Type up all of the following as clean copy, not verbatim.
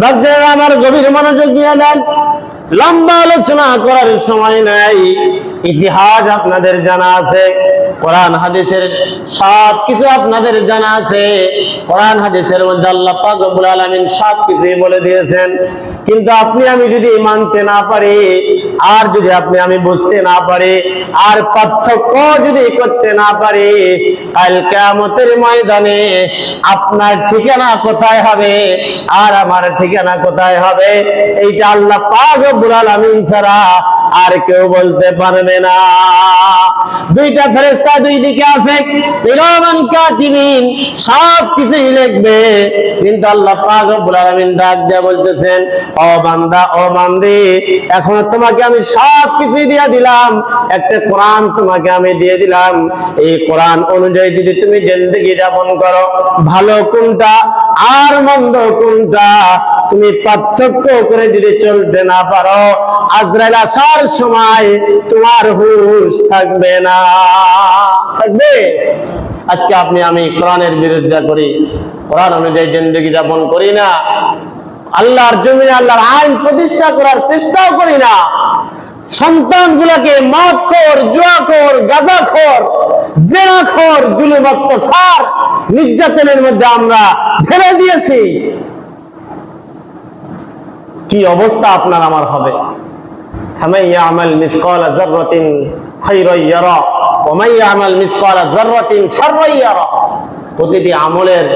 বাচ্চারা আমার গভীর মনোযোগ দিয়ে দেন, লম্বা আলোচনা করার সময় নাই। ইতিহাস আপনাদের জানা আছে, কোরআন হাদিসের সব কিছু আপনাদের জানা আছে। কোরআন হাদিসের মধ্যে আল্লাহ পাক রব্বুল আলামিন সব কিছুই বলে দিয়েছেন। কিন্তু আপনি আমি যদি মানতে না পারি, আর যদি আপনি আমি বুঝতে না পারি, আর পার্থক্য যদি করতে না পারি, কাল কিয়ামতের ময়দানে আপনার ঠিকানা কোথায় হবে আর আমার ঠিকানা কোথায় হবে, এইটা আল্লাহ পাক রব্বুল আলামিন ছাড়া আর কেউ বলতে পারবে না। দুইটা ফেরেশতা দুই দিকে আছে, কিরামান কাতিবিন, সব কিছুই লিখবে। কিন্তু আল্লাহ পাক রব্বুল আলামিন ডাক দিয়ে বলতেছেন, ও বান্দা, ও বান্দি, এখন তোমাকে আমি সব কিছুই দিয়ে দিলাম, একটা কোরআন তোমাকে আমি দিয়ে দিলাম। এই কোরআন অনুযায়ী যদি তুমি জিন্দেগি যাপন করো, ভালো কোনটা আর মন্দ কোনটা তুমি পার্থক্য করে যদি চলতে না পারো, আজরাইল আসার সময় তোমার হুঁশ থাকবে না। থাকবে? আজকে আপনি আমি কোরআনের বিরোধিতা করি, কোরআন অনুযায়ী জিন্দেগি যাপন করি না, আল্লাহর জমিনে আল্লাহর আইন প্রতিষ্ঠা করার চেষ্টাও করি না। সন্তানগুলোকে মদখোর, জুয়াখোর, গাঁজাখোর, জেনাখোর, জুলুম অত্যাচার, নির্যাতনের মধ্যে আমরা ঢেলে দিয়েছি। কি অবস্থা আপনার আমার হবে? ফামান ইয়ামাল মিসকালা যাররাতিন খায়রান ইয়ারা ওয়া মান ইয়ামাল মিসকালা যাররাতিন শাররান ইয়ারা। প্রতিটি আমলের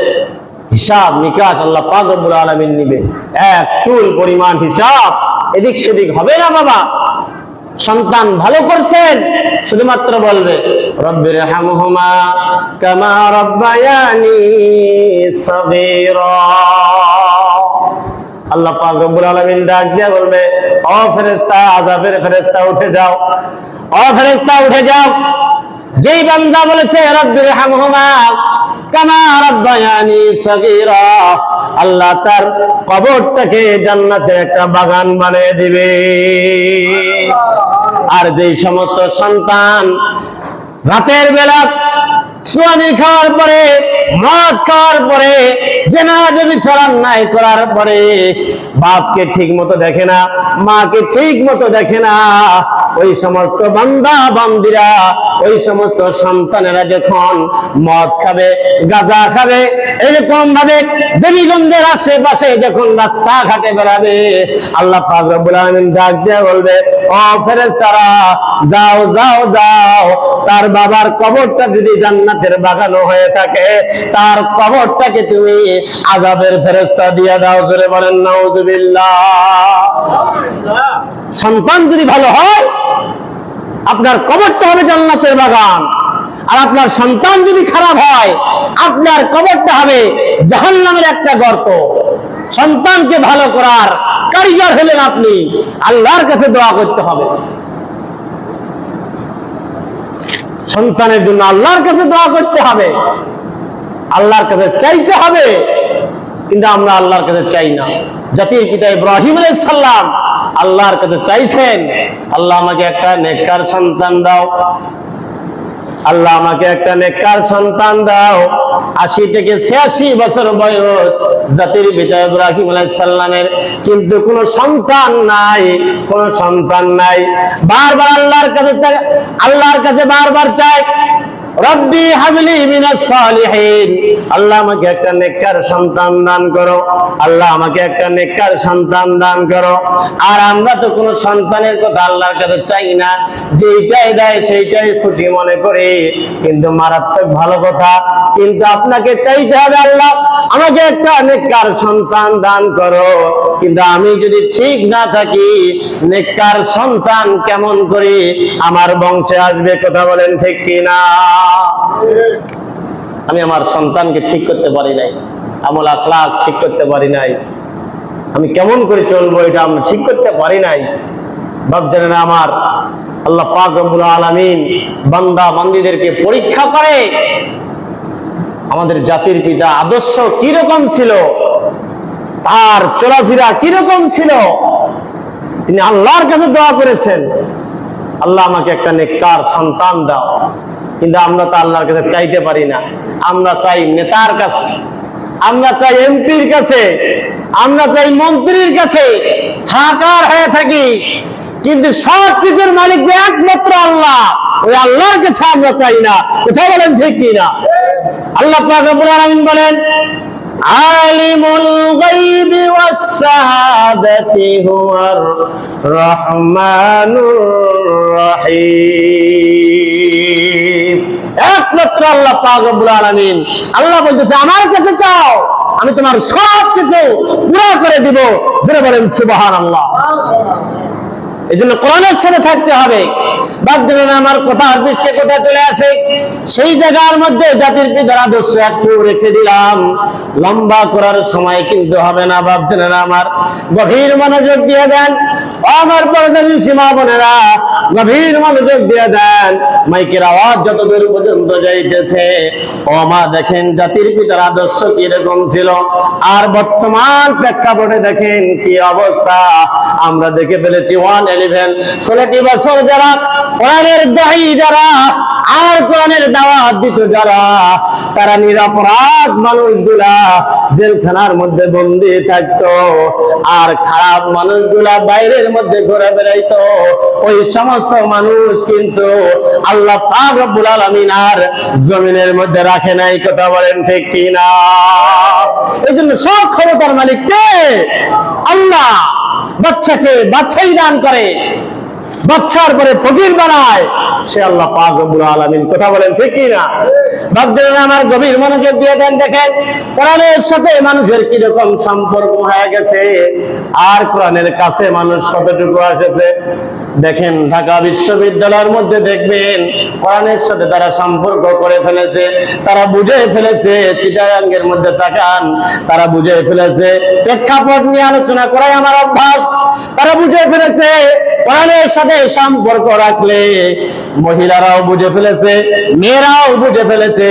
হিসাব নিকাশ আল্লাহ পাক রব্বুল আলামিন নিবে। এক চুল পরিমাণ হিসাব এদিক সেদিক হবে না বাবা। সন্তান ভালো করছেন, শুধুমাত্র বলবে রব্বির হামহুমা কামা রাব্বায়ানি সাগীরা। আল্লাহ পাক রব্বুল আলামিন ডাক দিয়ে বলবে, ও ফেরেশতা, আযাবের ফেরেশতা উঠে যাও, ও ফেরেশতা উঠে যাও। যেই বান্দা বলেছে রব্বির হামহুমা কামা রাব্বায়ানি সাগীরা, আল্লাহ তার কবরটাকে জান্নাতের একটা বাগান বানিয়ে দিবে। আর যেই সমস্ত সন্তান রাতের বেলা সুয়ানি খাওয়ার পরে, মদ খাওয়ার পরে, জেনা ব্যভিচার অন্যায় করার পরে বাপকে ঠিক মতো দেখে না, মাকে ঠিক মতো দেখে না, ওই সমস্ত বান্দা বান্দিরা, ওই সমস্ত সন্তানেরা যখন মদ খাবে, গাঁজা খাবে, এরকম ভাবে দেবীগঞ্জের আশেপাশে যখন রাস্তাঘাটে বেড়াবে, আল্লাহ পাক রব্বুল আলামিন ডাক দিয়ে বলবে, ও ফেরেশতারা, যাও যাও যাও, তার বাবার কবরটা যদি জান্নাতের বাগানো হয়ে থাকে, তার কবরটাকে তুমি আযাবের ফেরেশতা দিয়ে দাও। জোরে বলেন নাউযুবিল্লাহ। সন্তান যদি ভালো হয়, আপনার কবরটা হবে জান্নাতের বাগান। আর আপনার সন্তান যদি খারাপ হয়, আপনার কবরটা হবে জাহান্নামের একটা গর্ত। সন্তানকে ভালো করার কারিগর হলেন আপনি, আল্লাহর কাছে দোয়া করতে হবে। সন্তানের জন্য আল্লাহর কাছে দোয়া করতে হবে, আল্লাহর কাছে চাইতে হবে। কিন্তু আমরা আল্লাহর কাছে চাই না। জাতির পিতা ইব্রাহিম আলাইহিস সালাম আল্লাহর কাছে চাইছেন, আল্লাহ আমাকে একটা নেককার সন্তান দাও, আল্লাহ আমাকে একটা নেককার সন্তান দাও। 80 থেকে 86 বছর বয়স জাতির পিতা ইব্রাহিম আলাইহিস সালামের, কিন্তু কোনো সন্তান নাই, কোনো সন্তান নাই। বারবার আল্লাহর কাছে বারবার চায়, রব্বি হাবলি মিনাস সালিহিন, আল্লাহ আমাকে একটা নেককার সন্তান দান করো, আল্লাহ আমাকে একটা নেককার সন্তান দান করো। আর আমরা তো কোনো সন্তানের কথা আল্লাহর কাছে চাই না, যেইটাই দেয় সেইটাই খুশি মনে করি। কিন্তু মারাত্মক ভালো কথা, কিন্তু আপনাকে চাইতে হবে, আল্লাহ আমাকে একটা নেককার সন্তান দান করো। কিন্তু আমি যদি ঠিক না থাকি, নেককার সন্তান কেমন করে আমার বংশে আসবে? কথা বলেন ঠিক কিনা? আমি আমার সন্তানকে ঠিক করতে পারি নাই, আমল আখলাক ঠিক করতে পারি নাই, আমি কেমন করে চলবো এটা আমি ঠিক করতে পারি নাই। বাপ জানেন আমার, আল্লাহ পাক রব্বুল আলামিন বান্দা বান্দীদেরকে পরীক্ষা করে। আমাদের জাতির পিতা আদর্শ কিরকম ছিল, তার চলাফেরা কিরকম ছিল, তিনি আল্লাহর কাছে দোয়া করেছেন, আল্লাহ আমাকে একটা নেককার সন্তান দাও। কিন্তু আমরা তো আল্লাহর কাছে চাইতে পারি না, আমরা চাই নেতার কাছে, আমরা চাই এমপির কাছে, আমরা চাই মন্ত্রীর কাছে হাহাকার হয়ে থাকি, কিন্তু সব কিছুর মালিক যে একমাত্র আল্লাহ, ওই আল্লাহর কাছে আমরা চাই না। কোথায় বলেন ঠিক কিনা? আল্লাহ পাক রব্বুল আলামিন বলেন, আলিমুল গায়বি ওয়াস শাহাদাতি হুয়ার রহমানুর রহিম। একমাত্র আল্লাহ পাক রব্বুল আলামিন। আল্লাহ বলতেছে আমার কাছে চাও, আমি তোমার সব কিছু পুরো করে দিব। যারা বলেন সুবহানাল্লাহ। এই জন্য কোরআনের সাথে থাকতে হবে। বাপজানেরা আমার কথা পৃষ্ঠে কথা চলে আসে, সেই জায়গার মধ্যে জাতির পিতার আদর্শ একটু রেখে দিলাম, লম্বা করার সময় কিন্তু হবে না। বাপজানেরা আমার গভীর মনোযোগ দিয়ে দেন, আমার পর্দানি সীমা বোনেরা গভীর মনোযোগ দিয়ে দেন। মাইকের আওয়াজ যত দূর পর্যন্ত যাইতেছে, ও মা দেখেন জাতির পিতার আদর্শ কিরকম ছিল, আর বর্তমান প্রেক্ষাপটে দেখেন কি অবস্থা। আমরা দেখে ফেলেছি 111 16 বছর যারা কোরআনের দায়ী, যারা আর কোরআনের দাওয়াত দিত যারা, তারা নিরপরাধ মানুষগুলা জেলখানার মধ্যে বন্দী থাকতো, আর খারাপ মানুষগুলা বাইরের মধ্যে ঘুরে বেড়াইতো। ওই সমস্ত মানুষ কিন্তু আল্লাহ পাক রব্বুল আলামিন আর জমিনের মধ্যে রাখে নাই। কথা বলেন ঠিক কিনা? এই জন্য সব ক্ষমতার মালিক কে? আল্লাহ। বাচ্চাকে বাচ্চাই দান করে, বাচ্চার পরে ফকির বানায় সে আল্লাহ পাক রব্বুল আলামিন। কথা বলেন ঠিক কিনা? বাপজানেরা আমার গভীর মনোযোগ দিয়ে দেন। দেখেন কোরআনের সাথে মানুষের কিরকম সম্পর্ক হয়ে গেছে, আর কোরআনের কাছে মানুষ কতটুকু এসেছে। দেখেন ঢাকা বিশ্ববিদ্যালয়ের মধ্যে দেখবেন কোরআনের সাথে তারা সম্পর্ক করে ফেলেছে, তারা বুঝে ফেলেছে। চিটাগাঙ্গের মধ্যে তাকান, তারা বুঝে ফেলেছে। প্রেক্ষাপট নিয়ে আলোচনা করাই আমার অভ্যাস। তারা বুঝে ফেলেছে কোরআনের সাথে সম্পর্ক রাখলে মহিলারাও বুঝে ফেলেছে, মেয়েরাও বুঝে ফেলেছে,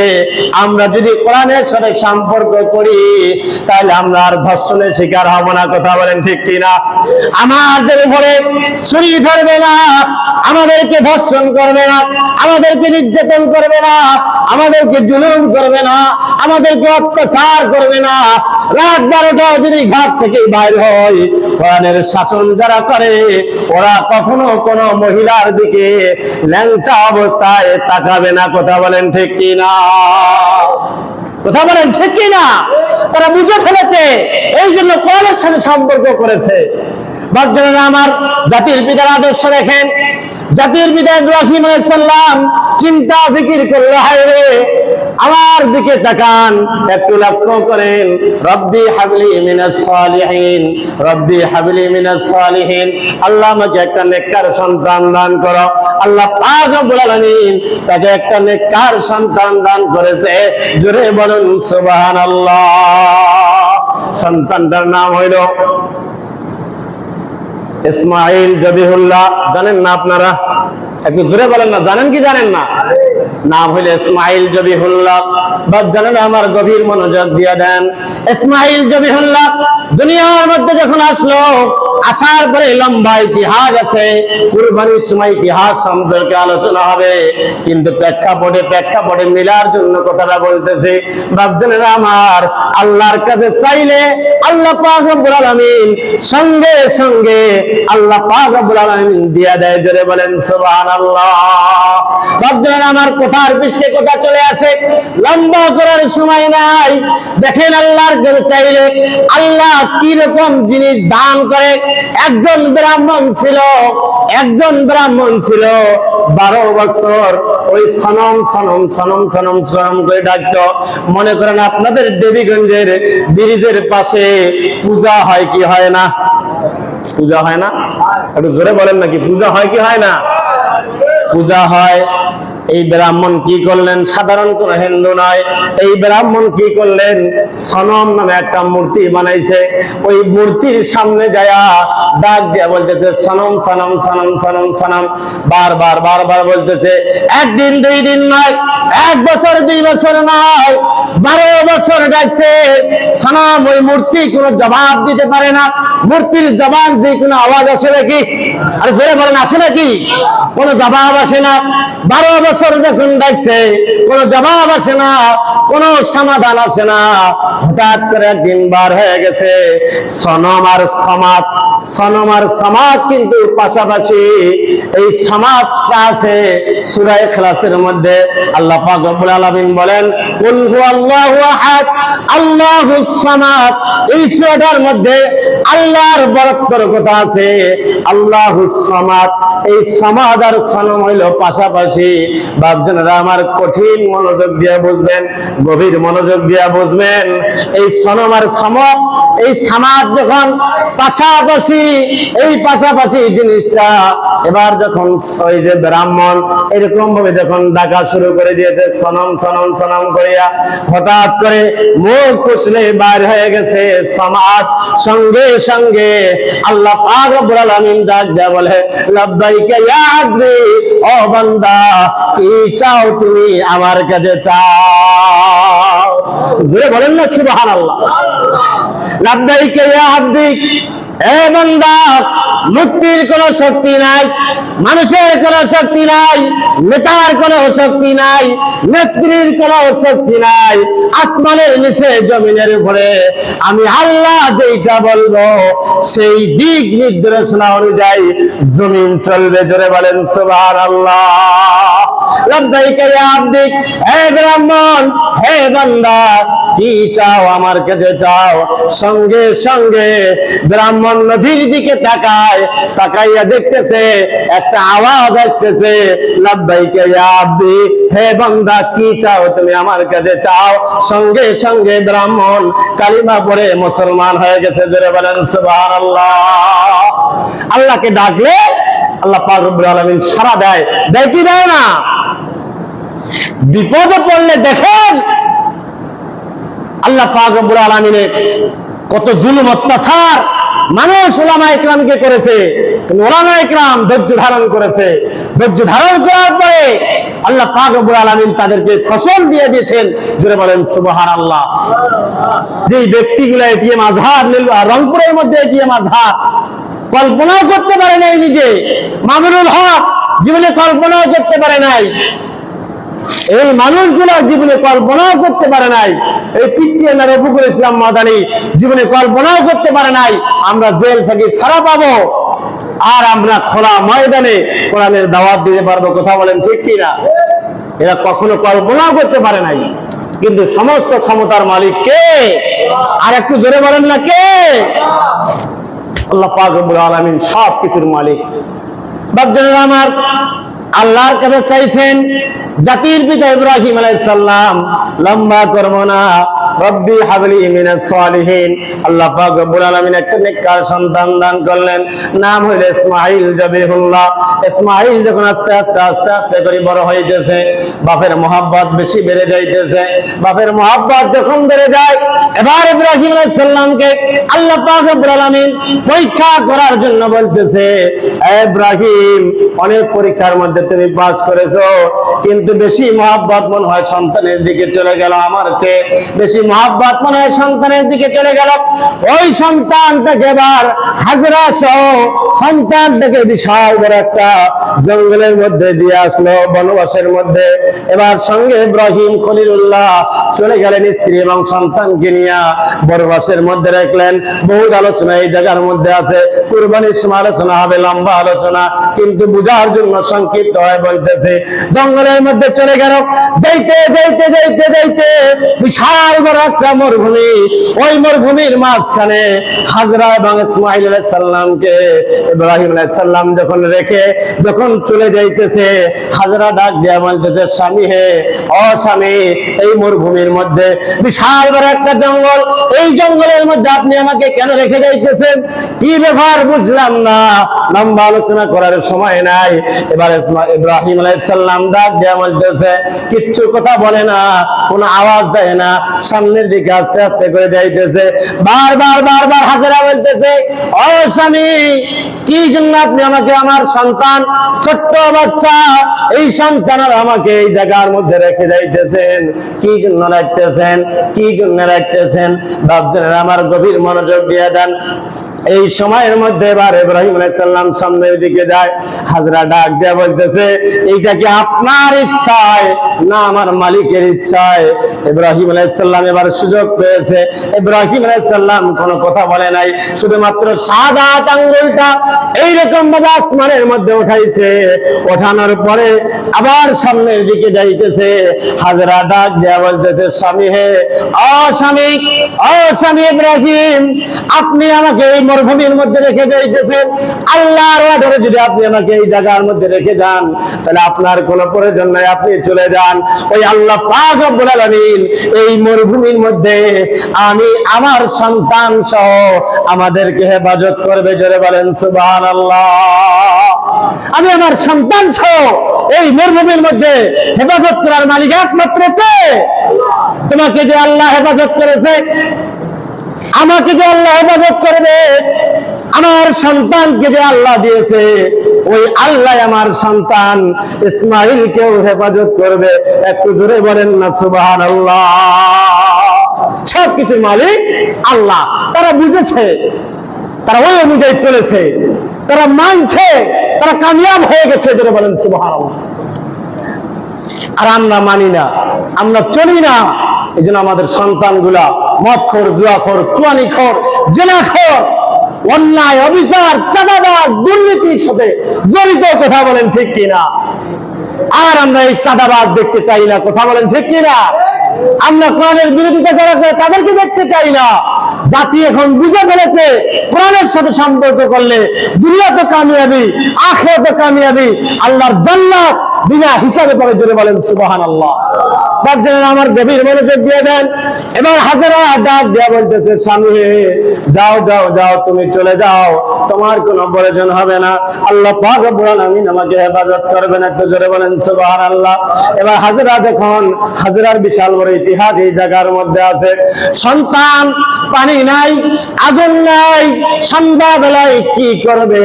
আমরা যদি কোরআনের সাথে সম্পর্ক করি তাহলে আমরা আর ধর্ষণের শিকার হব না। কথা বলেন ঠিক কিনা? আমাদের উপরে ছুরি ধরবে না, আমাদেরকে ধর্ষণ করবে না, আমাদেরকে নির্যাতন করবে না, আমাদেরকে জুলুম করবে না, আমাদেরকে অত্যাচার করবে না। রাত 12টা যদি ঘাট থেকে বাইর হয়, কোরআনের শাসন যারা করে ওরা কখনো কোনো মহিলার দিকে ল্যাংটা অবস্থায় তাকাবে না। কথা বলেন ঠিক কিনা? কথা বলেন ঠিক কিনা? তারা বুঝে ফেলেছে, এই জন্য কোরআনের সাথে সম্পর্ক করেছে। বাপজানেরা আমার জাতির পিতার আদর্শ দেখেন। জাতির পিতা ইব্রাহিম আলাইহিস সালাম চিন্তা ফিকির করলো, হায় রে আমার দিকে তাকান, একটু লক্ষ্য করেন। রব্বি হাবলি মিনাস সালিহিন, রব্বি হাবলি মিনাস সালিহিন, আল্লাহ আমাকে একটা নেককার সন্তান দান করো। আল্লাহ পাক রব্বুল আলামিন তাকে একটা নেককার সন্তান দান করেছে। জোরে বলুন সুবহানাল্লাহ। সন্তানটার নাম হইল ইসমাঈল জবিহুল্লাহ। জানেন না আপনারা? একটু জোরে বলেন না, জানেন কি জানেন না? নাম হইল ইসমাঈল জবিহুল্লাহ। বাপ জানেন আমার গভীর মনোযোগ দিয়ে দেন। ইসমাঈল জবিহুল্লাহ দুনিয়ার মধ্যে যখন আসলো, আসার পরে লম্বা ইতিহাস আছে, কুরবানির সময় ইতিহাস সম্পর্কে আলোচনা হবে, কিন্তু প্রেক্ষাপটে মিলার জন্য কথাটা বলতেছি। বাপজানেরা আমার আল্লাহর কাছে চাইলে আল্লাহ পাক রব্বুল আলামিন সঙ্গে সঙ্গে আল্লাহ পাক রব্বুল আলামিন দিয়া দেয়। জোরে বলেন সুবহানাল্লাহ। বাপজানেরা আমার কথার পৃষ্ঠে কথা চলে আসে, লম্বা করার সময় নাই। দেখেন আল্লাহর কাছে চাইলে আল্লাহ কি রকম জিনিস দান করে। একজন ব্রাহ্মণ ছিল 12 বছর ওই সনম সনম সনম সনম সনম করে ডাকতো। মনে করেন আপনাদের দেবীগঞ্জের ব্রিজের পাশে পূজা হয় কি হয় না? পূজা হয় না? একটু জোরে বলেন নাকি? পূজা হয় কি হয় না? পূজা হয়। এই ব্রাহ্মণ কি করলেন? সাধারণ কোন হিন্দু নয়, এই ব্রাহ্মণ কি করলেন? সনম নামে একটা মূর্তি বানাইছে। ওই মূর্তির সামনে যায়া ডাক দিয়া বলতেছে সনম সনম সনম সনম সনম, বারবার বলতেছে। একদিন 2 দিন নয়, 1 বছর 2 বছর নয়, 12 বছর ডাকছে সানাম, ওই মূর্তি কোনো জবাব দিতে পারে না। মূর্তির জবান দিয়ে কোনো আওয়াজ আসে নাকি? আর জোরে বলেন, আসে নাকি? কোনো জবাব আসে না। 12 বছর যখন ডাকছে কোনো জবাব আসে না, কোনো সমাধান আসে না। হঠাৎ করে একদিন বার হয়ে গেছে সনম আর সমাদ। সনম আর সমাদ কিন্তু পাশাপাশি। এই সমাদটা আছে সূরা ইখলাসের মধ্যে। আল্লাহ পাক রব্বুল আলামিন বলেন কুল হুয়াল্লাহু আহাদ আল্লাহুস সামাদ। এই সূরাটার মধ্যে আল্লাহর বরকতের কথা আছে, আল্লাহুস সামাদ। এই সামাদ আর সনম হইল পাশাপাশি। বাপজানেরা আমার, কঠিন মনোযোগ দিয়ে বুঝবেন, গভীর মনোযোগ দিয়ে বুঝবেন। এই সনম আর সমাদ, এই সামাদ যখন পাশাপাশি, এই পাশাপাশি জিনিসটা এবার যখন ওই যে ব্রাহ্মণ এরকম ভাবে যখন ডাকা শুরু করে দিয়েছে সনম সনম সনম করিয়া, হঠাৎ করে মুখ কুশলে বাইর হয়ে গেছে সমাদ। সঙ্গে সঙ্গে আল্লাহ পাক রব্বুল আলামিন ডাক দেয়া বলে লাব্বাইকা ইয়া আবদি, ও বান্দা কি চাও তুমি আমার কাছে চাও। জোরে বলেন না সুবহানাল্লাহ। লাব্বাইকা ইয়া আবদি, এ বান্দা, মুক্তির কোনো শক্তি নাই, মানুষের কোনো শক্তি নাই, নেতার কোনো শক্তি নাই, নেত্রীর কোনো শক্তি নাই। আসমানের নিচে জমিনের উপরে আমি আল্লাহ যেটা বলবো সেই দিক নির্দেশনা অনুযায়ী জমিন চলবে। জোরে বলেন সুবহানাল্লাহ। লাব্বাইকা ইয়া আবদি, হে ব্রাহ্মণ, হে বান্দা, কি চাও আমার কাছে চাও। সঙ্গে সঙ্গে ব্রাহ্মণ নদীর দিকে তাকায়, তাকাইয়া দেখতেছে একটা আওয়াজ আসতেছে লাব্বাইকা ইয়া আবদি, হে বান্দা কি চাও তুমি আমার কাছে চাও। সঙ্গে সঙ্গে ব্রাহ্মণ কালিমা পড়ে মুসলমান হয়ে গেছে। জোরে বলেন সুবহানাল্লাহ। আল্লাহকে ডাকলে আল্লাহ পাক রব্বুল আলামিন সাড়া দেয়, দেয় কি দেয় না? বিপদে পড়লে দেখেন আল্লাহ পাক রব্বুল আলামিনের কত জুলুম অত্যাচার মানুষ উলামা ইকরামকে করেছে, উলামা ইকরাম ধৈর্য ধারণ করেছে। ধৈর্য ধারণ করার পরে আল্লাহ পাক রব্বুল আলামিন তাদেরকে ফসল দিয়ে দিয়েছেন। জোরে বলেন সুবহানাল্লাহ। যে ব্যক্তিগুলো এটিএম আজহার রংপুরের মধ্যে এটিএম আজহার কল্পনাও করতে পারে নাই, নিজে মামুনুল হক জীবনে কল্পনাও করতে পারে নাই, এই মানুষগুলো জীবনে কল্পনাও করতে পারে নাই, এই পিচ্চি রফিকুল ইসলাম মাদানী জীবনে কল্পনাও করতে পারে নাই আমরা জেল থেকে ছাড়া পাবো আর আমরা খোলা ময়দানে কোরআনের দাওয়াত দিতে পারবো। কথা বলেন ঠিক কিনা? এরা কখনো কল্পনাও করতে পারে নাই। কিন্তু সমস্ত ক্ষমতার মালিক কে? আর একটু জোরে বলেন না কে? আল্লাহ পাক রব্বুল আলামিন সব কিছুর মালিক। বাপজানেরা আমার, আল্লাহর কাছে চাইছেন জাতির পিতা ইব্রাহিম আলাইহিস সালাম। লম্বা করব না, রব্বি হাবলি মিনাস সালিহিন। আল্লাহ পাক রব্বুল আলামিন একটা নেককার সন্তান দান করলেন, নাম হইল ইসমাঈল জবিহুল্লাহ। ইসমাঈল যখন আস্তে আস্তে আস্তে আস্তে করে বড় হইতেছে, বাপের মহব্বত বেশি বেড়ে যাইতেছে। বাপের মহব্বত যখন বেড়ে যায়, এবার ইব্রাহিম আলাইহিস সালামকে আল্লাহ পাক রব্বুল আলামিন পরীক্ষা করার জন্য বলতেছে, ইব্রাহিম, অনেক পরীক্ষার মধ্যে তুমি পাস করেছো, কিন্তু বেশি মহব্বত মনে হয় সন্তানের দিকে চলে গেল, আমার চেয়ে বেশি মহব্বত মনে হয় সন্তানের দিকে চলে গেল। ওই সন্তানটাকে এবার হাজরা সহ সন্তানটাকে বিশাল বড় একটা জঙ্গলের মধ্যে দিয়ে আসলো, বনবাসের মধ্যে। এবার সঙ্গে ইব্রাহিম খলিলুল্লাহ চলে গেলেন স্ত্রী এবং সন্তানকে নিয়ে বনবাসের মধ্যে রাখলেন। বহু আলোচনা এই জায়গার মধ্যে আছে, কুরবানির সময় আলোচনা হবে, লম্বা আলোচনা, কিন্তু বুঝার জন্য সংক্ষিপ্ত হয়ে বলতেছে। জঙ্গলের মধ্যে চলে গেল, যাইতে যাইতে যাইতে যাইতে বিশাল বড় একটা মরুভূমি। ওই মরুভূমির মাঝখানে হাজরা এবং ইসমাঈল আলাইহিস সালামকে ইব্রাহিম আলাইহিস সালাম যখন রেখে যখন চলে যাইতেছে, হাজরা ডাক দিয়া বলতেছে, স্বামী হে, ও স্বামী, এই মরুভূমির মধ্যে বিশাল বড় একটা জঙ্গল, এই জঙ্গলের মধ্যে আপনি আমাকে কেন রেখে যাইতেছেন? কি ব্যাপার বুঝলাম না, লম্বা আলোচনা করার সময় নাই। এবার ইব্রাহিম আলাইহিস সালাম ডাক দিয়া বলতেছে, কিচ্ছু কথা বলে না, কোনো আওয়াজ দেয় না, সামনের দিকে আস্তে আস্তে করে যাইতেছে। বারবার বারবার হাজরা বলতেছে, ও স্বামী, কি জন্য আপনি আমাকে আমার সন্তান ছোট্ট বাচ্চা, এই সন্তানরা আমাকে এই জায়গার মধ্যে রেখে যাইতেছেন, কি জন্য রাখতেছেন, কি জন্য রাখতেছেন? বাপজানেরা আমার গভীর মনোযোগ দিয়ে দেন। এই সময়ের মধ্যে এবার ইব্রাহিম আলাইহিস সালাম সামনের দিকে যায়। হাজরা ডাক দিয়ে বলতেছে, এইটা কি আপনার ইচ্ছায় না আমার মালিকের ইচ্ছায়? ইব্রাহিম আলাইহিস সালাম এবার সুযোগ পেয়েছে। ইব্রাহিম আলাইহিস সালাম কোনো কথা বলে নাই, শুধুমাত্র সাদা আঙ্গুলটা এইরকম ভাবে আসমানের মধ্যে উঠাইছে। ওঠানোর পরে আবার সামনের দিকে যাইতেছে। হাজরা ডাক দিয়ে বলতেছে, স্বামী হে, ও স্বামী, ও স্বামী ইব্রাহিম, আপনি আমাকে এই মরুভূমির মধ্যে রেখে যাইতেছেন। আল্লাহর অর্ডারে যদি আপনি আমাকে এই জায়গার মধ্যে রেখে যান, তাহলে আপনার কোনো প্রয়োজন নাই, আপনি চলে যান। ওই আল্লাহ পাক রব্বুল আলামিন এই মরুভূমির মধ্যে আমি আমার সন্তান সহ আমাদেরকে হেফাজত করবে। জোরে বলেন সুবহানাল্লাহ। আমি আমার সন্তান সহ এই মরুভূমির মধ্যে হেফাজত করার মালিক একমাত্র কে? তোমাকে যে আল্লাহ হেফাজত করেছে, আমাকে যে আল্লাহ হেফাজত করবে, আমার সন্তানকে যে আল্লাহ দিয়েছে, ওই আল্লাহ আমার সন্তান ইসমাইলকেও হেফাজত করবে। একটু জোরে বলেন না সুবহানাল্লাহ। সবকিছুর মালিক আল্লাহ। তারা বুঝেছে, তারা ওই অনুযায়ী চলেছে, তারা মানছে, তারা কামিয়াব হয়ে গেছে। জোরে বলেন সুবহানাল্লাহ। আর আমরা মানি না, আমরা চলি না। এই জন্য আমাদের সন্তানগুলা মদখোর, জুয়াখোর, চুয়ানিখোর, জেনাখোর, অন্যায়, অবিচার, চাঁদাবাজ, দুর্নীতির সাথে জড়িত। কথা বলেন ঠিক কিনা? আর আমরা এই চাঁদাবাজ দেখতে চাই না। কথা বলেন ঠিক কিনা? আমরা কোরআনের বিরোধিতা যারা করে তাদেরকে দেখতে চাই না। জাতি এখন বুঝে ফেলেছে, কোরআনের সাথে সম্পর্ক করলে দুনিয়াতে কামিয়াবি, আখিরাতে কামিয়াবি, আল্লাহর জান্নাত বিনা হিসাবে পড়ে। জোরে বলেন সুবহানাল্লাহ। বাপজানেরা আমার গভীর মনোযোগ দিয়ে দেন। এবার হাজরা ডাক দিয়া বলতেছে, স্বামী যাও যাও যাও, তুমি চলে যাও, তোমার কোনো প্রয়োজন হবে না, আল্লাহ পাক রব্বুল আলামিন আমাকে হেফাজত করবেন। একটু জোরে বলেন সুবহানাল্লাহ। এবার হাজরা দেখুন, হাজরার বিশাল বড় ইতিহাস এই জায়গার মধ্যে আছে। সন্তান, পানি নাই, আগুন নাই, সন্ধ্যাবেলায় কি করবে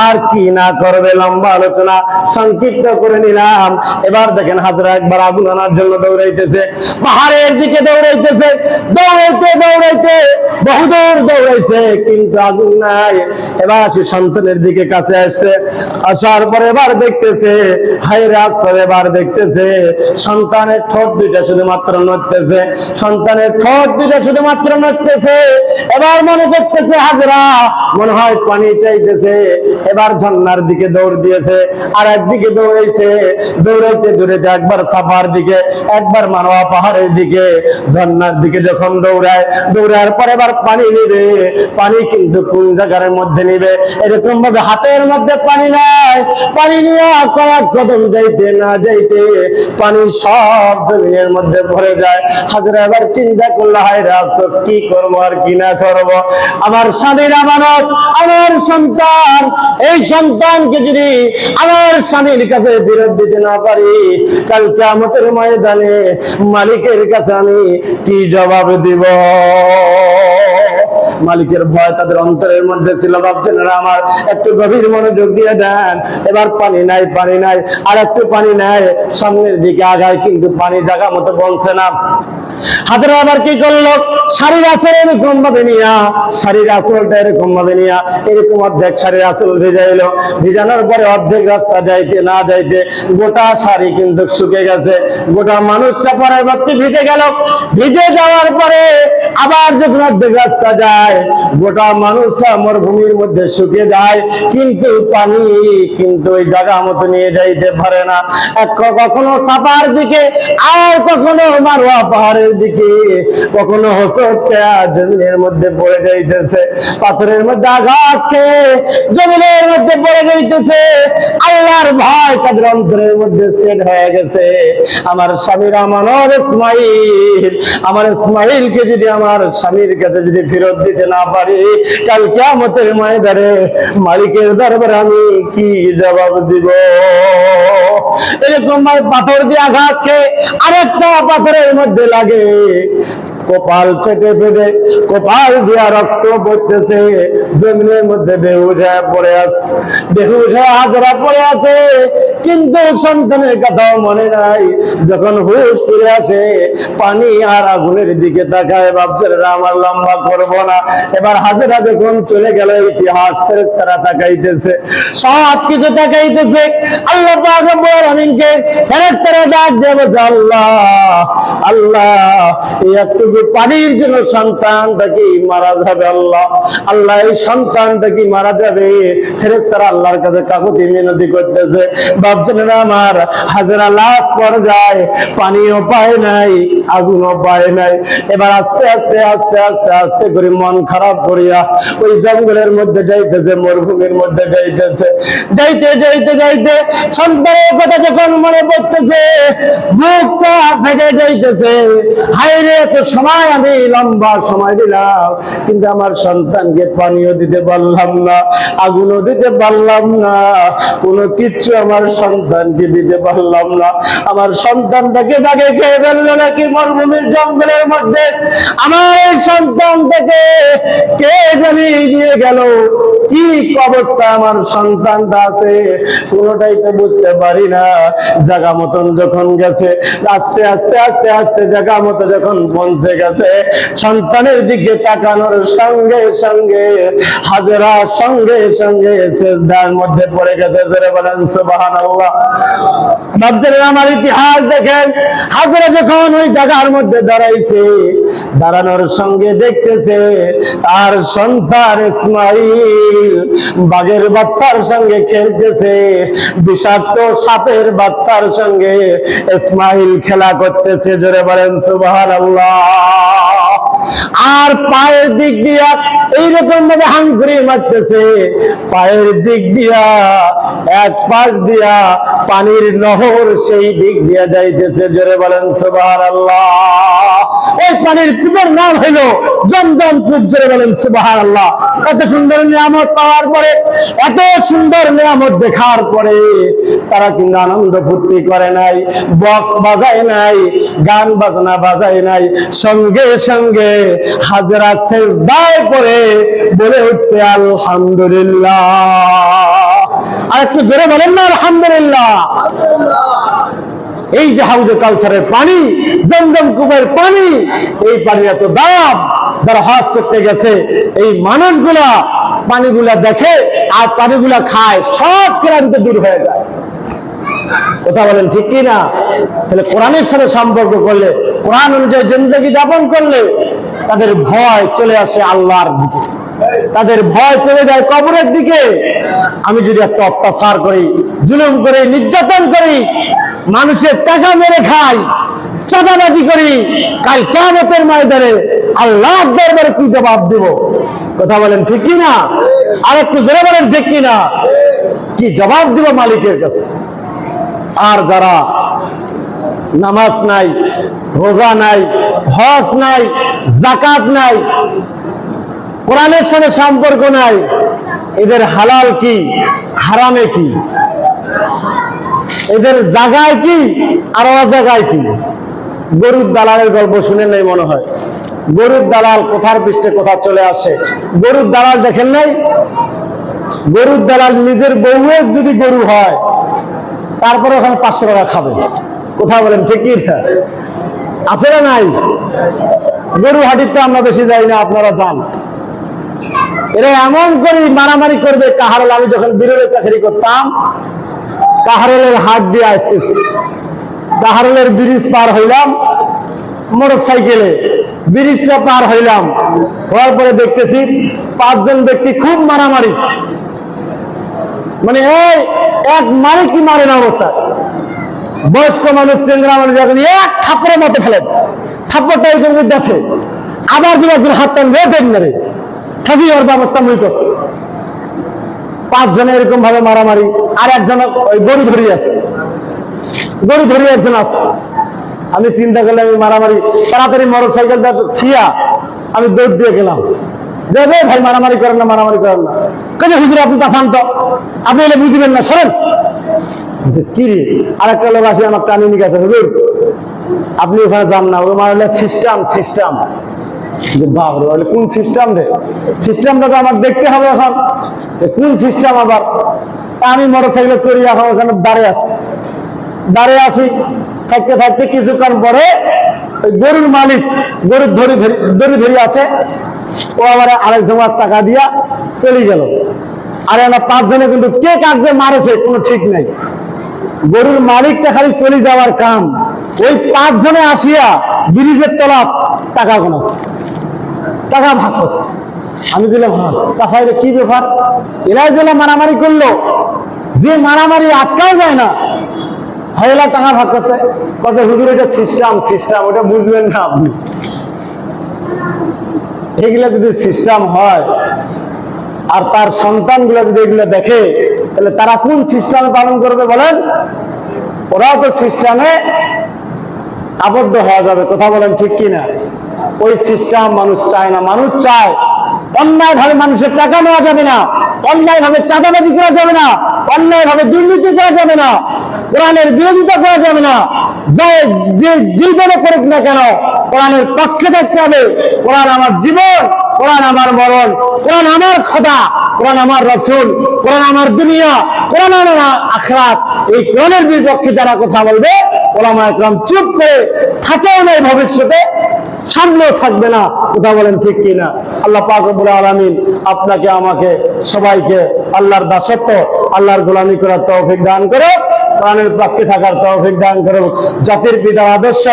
আর কি না করবে লম্বা আলোচনা সংক্ষিপ্ত করে নিলাম। এবার দেখেন হাজরা একবার আগুন আনার জন্য দৌড়াইতেছে, পাহাড়ের দিকে দৌড়াইতেছে, দৌড়াইতে দৌড়াইতে বহুদূর দৌড়াইছে, কিন্তু আগুন নাই। এবার সে সন্তানের দিকে কাছে আসছে, আসার পরে এবার দেখতেছে, হায় রাত, এবার দেখতেছে সন্তানের ঠোঁট দুইটা শুধুমাত্র নড়তেছে, সন্তানের ঠোঁট দুইটা শুধুমাত্র নড়তেছে। এবার মনে করতেছে হাজরা মনে হয় পানি চাইতেছে। এবার ঝর্ণার দিকে দৌড় দিয়েছে, আর একদিকে দৌড়াইছে, দৌড়াইতে দৌড়াইতে একবার সাফার দিকে, একবার মারোয়া পাহাড়ের দিকে, ঝর্ণার দিকে যখন দৌড়ায়, দৌড়ার পরে এবার পানি নিবে। পানি কিন্তু কোন জায়গার মধ্যে নিবে? এরকম ভাবে হাতের মধ্যে পানি নাই, পানি নিয়ে কয়েক কদম যাইতে না যাইতে পানি সব জমিনের মধ্যে ভরে যায়। হাজরা এবার চিন্তা করলো, হায় রে আফসোস, কি করবো আর কি না করবো, আমার স্বামীর আমানত, আমার সন্তান, এই সন্তানকে যদি আমার স্বামীর কাছে ফেরত দিতে না পারি, কাল কিয়ামতের ময়দানে মালিকের কাছে আমি কি জবাব দিব? মালিকের ভয় তাদের অন্তরের মধ্যে ছিল। বাপজানেরা আমার একটু গভীর মনোযোগ দিয়ে দেন। এবার পানি নাই, পানি নাই, আর একটু পানি নাই, সামনের দিকে আগায়, কিন্তু পানি জায়গা মতো বলছে না। হাজরা আবার কি করলো, শাড়ির আঁচল এরকম ভাবে নিয়া, শাড়ির আঁচলটা এরকম ভাবে নিয়া, এরকম অর্ধেক শাড়ির আঁচল ভিজাইলো। ভিজানোর পরে অর্ধেক রাস্তা যাইতে না যাইতে গোটা শাড়ি কিন্তু শুকে গেছে, গোটা মানুষটা পরবর্তী ভিজে গেল। ভিজে যাওয়ার পরে আবার যখন অর্ধেক রাস্তা যায়, গোটা মানুষটা মরুভূমির মধ্যে শুকে যায়, কিন্তু পানি কিন্তু ওই জায়গা মতো নিয়ে যাইতে পারে না। কখনো সাফার দিকে, আর কখনো মারোয়া পাহাড়ের দিকে, কখনো হোঁচট জমিনের মধ্যে পড়ে যাইতেছে, পাথরের মধ্যে আঘাত খেয়ে জমিনের মধ্যে পড়ে যাইতেছে। আল্লাহর ভয় তাদের অন্তরের মধ্যে সেট হয়ে গেছে। আমার স্বামীর আমানত ইসমাইল, আমার ইসমাইলকে যদি আমার স্বামীর কাছে যদি ফেরত দিতে না পারি, কাল কিয়ামতের ময়দানে মালিকের দরবারে আমি কি জবাব দিব? এরকম পাথর দিয়ে আঘাত খেয়ে আরেকটা পাথরের মধ্যে লাগে, কপাল ফেটে ফেটে কপাল দিয়া রক্ত পড়তেছে, জমিনের মধ্যে বেহুশ হয়ে পড়ে আছে, বেহুশ হয়ে হাজরা পড়ে আছে, কিন্তু সন্তানের কথাও মনে নাই। যখন হুশ ফিরে আসে পানি আর আগুনের দিকে তাকায়, ভাবছে আমার লম্বা করব না। এবার হাজরা যখন চলে গেল, ইতিহাস ফেরেশতারা তাকাইতেছে, সব কিছু তাকাইতেছে। আল্লাহ পাক রব্বুল আলামিনকে ফেরেশতারা ডাক দিয়ে বলছে, আল্লাহ আল্লাহ এই একটুকু পানির জন্য সন্তানটা কি মারা যাবে? আল্লাহ আল্লাহ এই সন্তানটা কি মারা যাবে? ফেরেশতারা আল্লাহর কাছে কাকুতি মিনতি করতেছে, ভাবছেন আমার হাজরা লাস্ট পর্যায়ে পানিও পায় নাই, আগুনও পায় নাই। এবার আস্তে আস্তে আস্তে আস্তে আস্তে করে মন খারাপ করিয়া ওই জঙ্গলের মধ্যে যাইতেছে, মরুভূমির মধ্যে যাইতেছে। যাইতে যাইতে যাইতে সন্তানের কথা যখন মনে পড়তেছে, বুকটা ফেটে যাইতেছে। হায় রে, এত সময় আমি লম্বা সময় দিলাম, কিন্তু আমার সন্তানকে পানিও দিতে পারলাম না, আগুনও দিতে পারলাম না, কোনো কিচ্ছু আমার সন্তানকে দিতে পারলাম না। আমার সন্তানটাকে বাগে খেয়ে ফেললো নাকি মরুভূমির জঙ্গলের মধ্যে? আমার এই সন্তানটাকে কে জানি নিয়ে গেল? কি অবস্থা আমার সন্তানটা আছে কোনোটাই তো বুঝতে পারি না। জায়গা মতন যখন গেছে, আস্তে আস্তে আস্তে আস্তে জায়গা মতো যখন পৌঁছে গেছে, সন্তানের দিকে তাকানোর সঙ্গে সঙ্গে হাজেরা সঙ্গে সঙ্গে সিজদার মধ্যে পড়ে গেছে। জোরে বলেন সুবহানাল্লাহ। ভাবছেন আমার ইতিহাস দেখেন, হাজেরা যখন ওই জায়গার মধ্যে দাঁড়াইছে, দাঁড়ানোর সঙ্গে দেখতেছে তার সন্তান ইসমাইল বাঘের বাচ্চার সঙ্গে খেলতেছে, বিষাক্ত সাপের বাচ্চার সঙ্গে ইসমাইল খেলা করতেছে। জোরে বলেন সুবহানাল্লাহ। আর পায়ের দিক দিয়া এইরকম ভাবে হাঙ্গুরি মারতেছে, পায়ের দিক দিয়া এক পাশ দিয়া পানির নহর সেই দিক দিয়া যাইতেছে। জোরে বলেন সুবহানাল্লাহ। এই পানির কূপের নাম হইল জমজম কূপ। জোরে বলেন সুবহানাল্লাহ। এত সুন্দর নিয়ামত পাওয়ার পরে, এত সুন্দর নিয়ামত দেখার পরে তারা কিন্তু আনন্দ ফুর্তি করে নাই, বক্স বাজায় নাই, গান বাজনা বাজায় নাই, সঙ্গে সঙ্গে হাজরা সিজদায় পড়ে বলে উঠছে আলহামদুলিল্লাহ। আর একটু জোরে বলেন না আলহামদুলিল্লাহ। এই যে হাউজে কাউসারের পানি, জমজম কূপের পানি, এই পানির এত দাম। যারা হজ করতে গেছে এই মানুষগুলা পানিগুলা দেখে আর পানিগুলা খায়, সব ক্লান্তি দূর হয়ে যায়। কথা বলেন ঠিক কি না? তাহলে কোরআনের সাথে সম্পর্ক করলে, কোরআন অনুযায়ী জিন্দেগি যাপন করলে তাদের ভয় চলে আসে আল্লাহর দিকে, তাদের ভয় চলে যায় কবরের দিকে। আমি যদি একটা অত্যাচার করি, জুলুম করি, নির্যাতন করি, মানুষের টাকা মেরে খাই, চাঁদাবাজি করি, কাল কিয়ামতের ময়দানে আল্লাহর দরবারে কি জবাব দেব? কথা বলেন ঠিক কি না? আর একটু জোরে বলেন ঠিক কি না? কি জবাব দিব মালিকের কাছে? আর যারা নামাজ নাই, রোজা নাই, হজ নাই, যাকাত নাই, কোরআনের সাথে সম্পর্ক নাই, এদের হালাল কি, হারামে কি, এদের জায়গায় কি আর অজায়গায় কি? গরুর দালালের গল্প শুনেন নাই মনে হয়? গরুর দালাল কোথার পৃষ্ঠে কোথা চলে আসে। গরুর দালাল দেখেন নাই? গরুর দালাল নিজের বউয়ের যদি গরু হয়, তারপরে ওখানে 500 টাকা খাবে। কোথা বলেন ঠিক কি না? আছে না নাই? গরু হাটিতে আমরা বেশি যাই না, আপনারা যান। এরা এমন করে মারামারি করবে। কাহারল, আমি যখন বিরলে চাকরি করতাম, কাহারলের হাট দিয়ে আসতেছি, কাহারলের ব্রিজ পার হইলাম মোটর সাইকেলে, ব্রিজটা পার হইলাম, হওয়ার পরে দেখতেছি 5 জন ব্যক্তি খুব মারামারি, মানে এই এক মারে কি মারে না অবস্থা। বয়স্ক মানুষ, চেংরা মানুষ যখন এক থাপ্পড়ের মতো ফেলেন, থাপ্পড়টা এরকম আছে, আবার দু একজন হাত টান মেরে থাকি ওর ব্যবস্থা মুই করছে। 5 জনে এরকম ভাবে মারামারি। আর একজন ওই গরু ধরিয়ে আছে, গরু ধরিয়ে একজন আছে। আমি চিন্তা করলাম আমি মারামারি, তাড়াতাড়ি মোটর সাইকেলটা ছিয়া আমি দৌড় দিয়ে গেলাম, যে ভাই মারামারি করেন না, মারামারি করেন না। কেন হুজুর আপনি তা শান্ত, আপনি এলে বুঝবেন না, সরেন। কি রে? আর একটা লোক আসে আমার টানি নিয়ে গেছে, হুজুর আপনি ওখানে যান না, ওই মানে সিস্টেম সিস্টেম যে বাবরে কোন সিস্টেম রে, সিস্টেমটা তো আমার দেখতে হবে এখন, কোন সিস্টেম আবার। আমি মোটরসাইকেলে চড়ি এখন ওখানে দাঁড়িয়ে আছি, থাকতে থাকতে কিছুক্ষণ পরে ওই গরুর মালিক গরুর দড়ি ধরে আছে, ও আবার আরেক জমার টাকা দিয়া চলে গেল। আর আমরা 5 জনে কিন্তু কে কাজে মারেছে কোনো ঠিক নাই। গরুর মালিকটা খালি চলে যাওয়ার কাম, ওই 5 জনে আসিয়া ব্রিজের তলা টাকা গোনাচ্ছে, টাকা ভাগ করছে। আমি দিলাম চাষা এটা কি ব্যাপার, এরাই যেন মারামারি করলো, যে মারামারি আটকাও যায় না, হয়লা টাকা ভাগ করছে। কথা হুজুর এটা সিস্টেম সিস্টেম, ওটা বুঝবেন না আপনি। এগুলা যদি সিস্টেম হয় আর তার সন্তানগুলো যদি এগুলো দেখে, তাহলে তারা কোন সিস্টেমে পালন করবে বলেন? ওরাও তো সিস্টেমে আবদ্ধ হয়ে যাবে। কথা বলেন ঠিক কিনা? ওই সিস্টেম মানুষ চায় না। মানুষ চায় অন্যায় ভাবে মানুষের টাকা নেওয়া যাবে না, অন্যায় ভাবে চাঁদাবাজি করা যাবে না, অন্যায় ভাবে দুর্নীতি করা যাবে না, কোরআনের বিরোধিতা করা যাবে না। যে দলে করুক না কেন কোরআনের পক্ষে থাকতে হবে। কোরআন আমার জীবন, কোরআন আমার মরণ, কোরআন আমার খোদা, কোরআন আমার রাসূল, কোরআন আমার দুনিয়া, কোরআন আমার আখিরাত। এই কোরআনের বিপক্ষে যারা কথা বলবে, ওলামা একরাম চুপ করে থাকেও না, ভবিষ্যতে সামনেও থাকবে না। কথা বলেন ঠিক কিনা? আল্লাহ পাক রব্বুল আলামিন আপনাকে আমাকে সবাইকে আল্লাহর দাসত্ব, আল্লাহর গোলামি করার তৌফিক দান করে, কোরআনের পক্ষে থাকার তৌফিক দান করুক, জাতির পিতা আদর্শ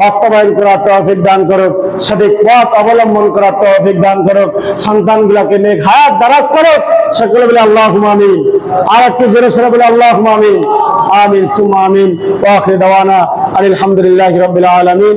বাস্তবায়ন করার তৌফিক দান করুক, সঠিক পথ অবলম্বন করার তৌফিক দান করুক, সন্তানগুলোকে নেক হায়াত দারাজ করুক। সকলে বলে আল্লাহুম্মা আমিন। আর একটু জোরে সরে বলে আল্লাহুম্মা আমিন। আমিন সুম্মা আমিন। ওয়া আখিরু দাওয়ানা আলহামদুলিল্লাহি রাব্বিল আলামিন।